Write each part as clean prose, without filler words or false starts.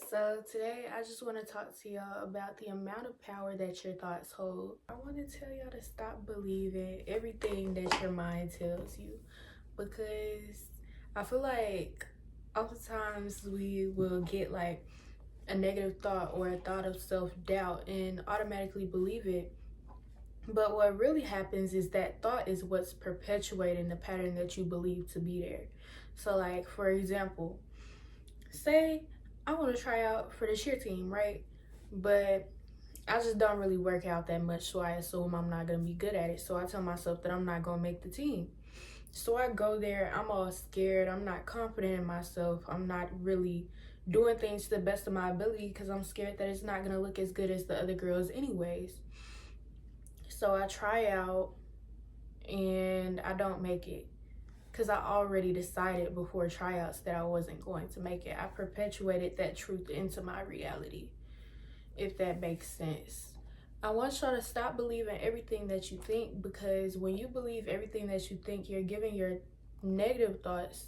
So today I just want to talk to y'all about the amount of power that your thoughts hold. I want to tell y'all to stop believing everything that your mind tells you, because I feel like oftentimes we will get like a negative thought or a thought of self-doubt and automatically believe it. But what really happens is that thought is what's perpetuating the pattern that you believe to be there. So like, for example, say I want to try out for the cheer team, right? But I just don't really work out that much, so I assume I'm not going to be good at it. So I tell myself that I'm not going to make the team. So I go there, I'm all scared, I'm not confident in myself, I'm not really doing things to the best of my ability because I'm scared that it's not going to look as good as the other girls anyways. So I try out and I don't make it, because I already decided before tryouts that I wasn't going to make it. I perpetuated that truth into my reality, if that makes sense. I want y'all to stop believing everything that you think, because when you believe everything that you think, you're giving your negative thoughts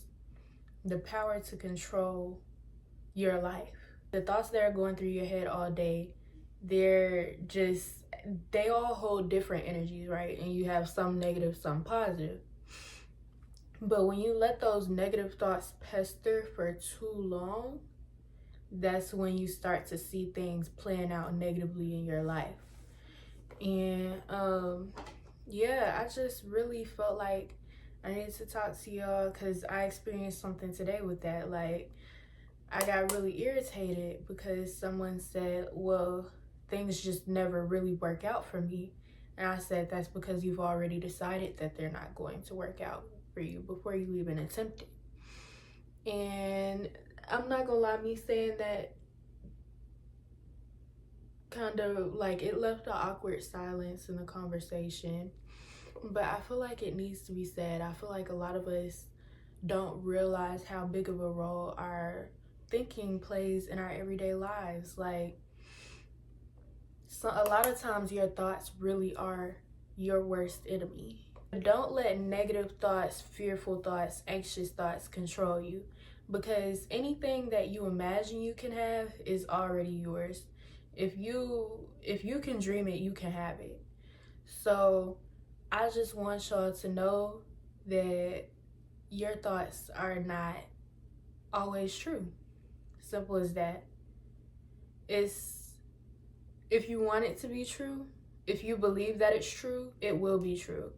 the power to control your life. The thoughts that are going through your head all day, they all hold different energies, right? And you have some negative, some positive. But when you let those negative thoughts pester for too long, that's when you start to see things playing out negatively in your life. And yeah, I just really felt like I needed to talk to y'all because I experienced something today with that. Like, I got really irritated because someone said, well, things just never really work out for me. And I said, that's because you've already decided that they're not going to work out for you before you even attempt it. And I'm not gonna lie, me saying that kind of like it left an awkward silence in the conversation. But I feel like it needs to be said. I feel like a lot of us don't realize how big of a role our thinking plays in our everyday lives. Like, so a lot of times your thoughts really are your worst enemy. Don't let negative thoughts, fearful thoughts, anxious thoughts control you, because anything that you imagine you can have is already yours. If you can dream it, you can have it. So I just want y'all to know that your thoughts are not always true. Simple as that. If you want it to be true, if you believe that it's true, it will be true.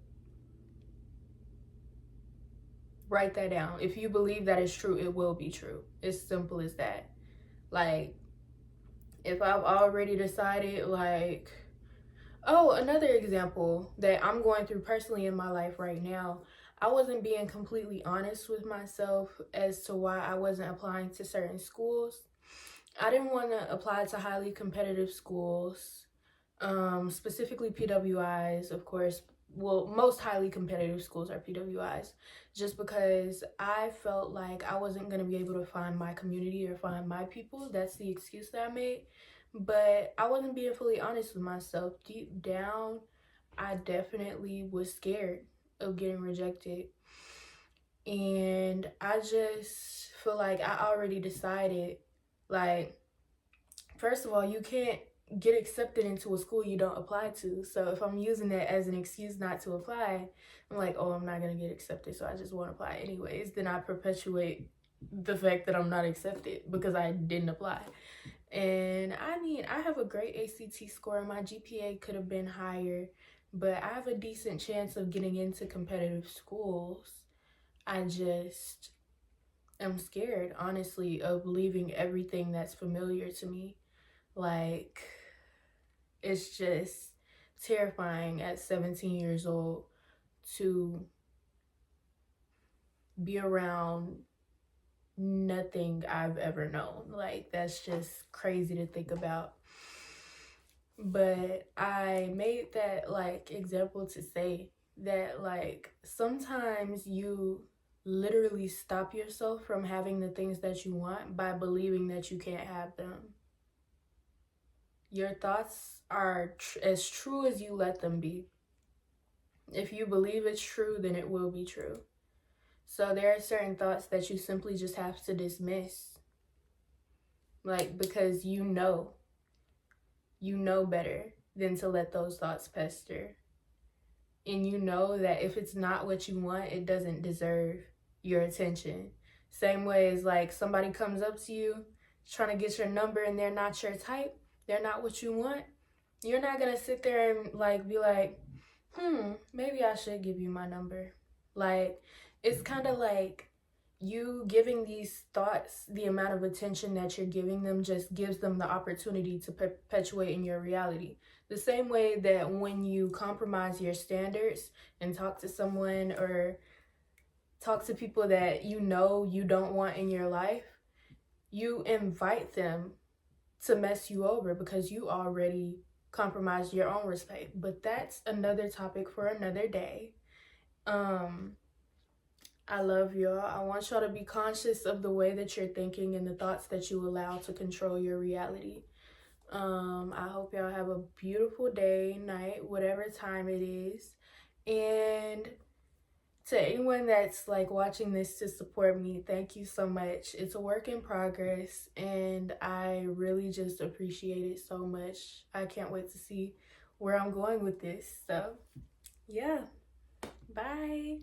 Write that down. If you believe that it's true, it will be true. It's simple as that. Like, if I've already decided, like, oh, another example that I'm going through personally in my life right now, I wasn't being completely honest with myself as to why I wasn't applying to certain schools. I didn't want to apply to highly competitive schools, specifically PWIs, of course. Well, most highly competitive schools are PWIs, just because I felt like I wasn't going to be able to find my community or find my people. That's the excuse that I made. But I wasn't being fully honest with myself. Deep down, I definitely was scared of getting rejected. And I just feel like I already decided, like, first of all, you can't get accepted into a school you don't apply to. So if I'm using that as an excuse not to apply, I'm like, oh, I'm not going to get accepted, so I just won't apply anyways. Then I perpetuate the fact that I'm not accepted because I didn't apply. And I mean, I have a great ACT score. My GPA could have been higher, but I have a decent chance of getting into competitive schools. I just am scared, honestly, of leaving everything that's familiar to me. Like, it's just terrifying at 17 years old to be around nothing I've ever known. Like, that's just crazy to think about. But I made that like example to say that, like, sometimes you literally stop yourself from having the things that you want by believing that you can't have them. Your thoughts are as true as you let them be. If you believe it's true, then it will be true. So there are certain thoughts that you simply just have to dismiss. Like, because you know better than to let those thoughts pester. And you know that if it's not what you want, it doesn't deserve your attention. Same way as like somebody comes up to you trying to get your number and they're not your type, they're not what you want. You're not gonna sit there and like be like, maybe I should give you my number. Like, it's kind of like you giving these thoughts the amount of attention that you're giving them just gives them the opportunity to perpetuate in your reality. The same way that when you compromise your standards and talk to someone or talk to people that you know you don't want in your life, you invite them to mess you over because you already compromised your own respect. But that's another topic for another day. I love y'all. I want y'all to be conscious of the way that you're thinking and the thoughts that you allow to control your reality. I hope y'all have a beautiful day, night, whatever time it is. And to anyone that's like watching this to support me, thank you so much. It's a work in progress and I really just appreciate it so much. I can't wait to see where I'm going with this. So, yeah. Bye.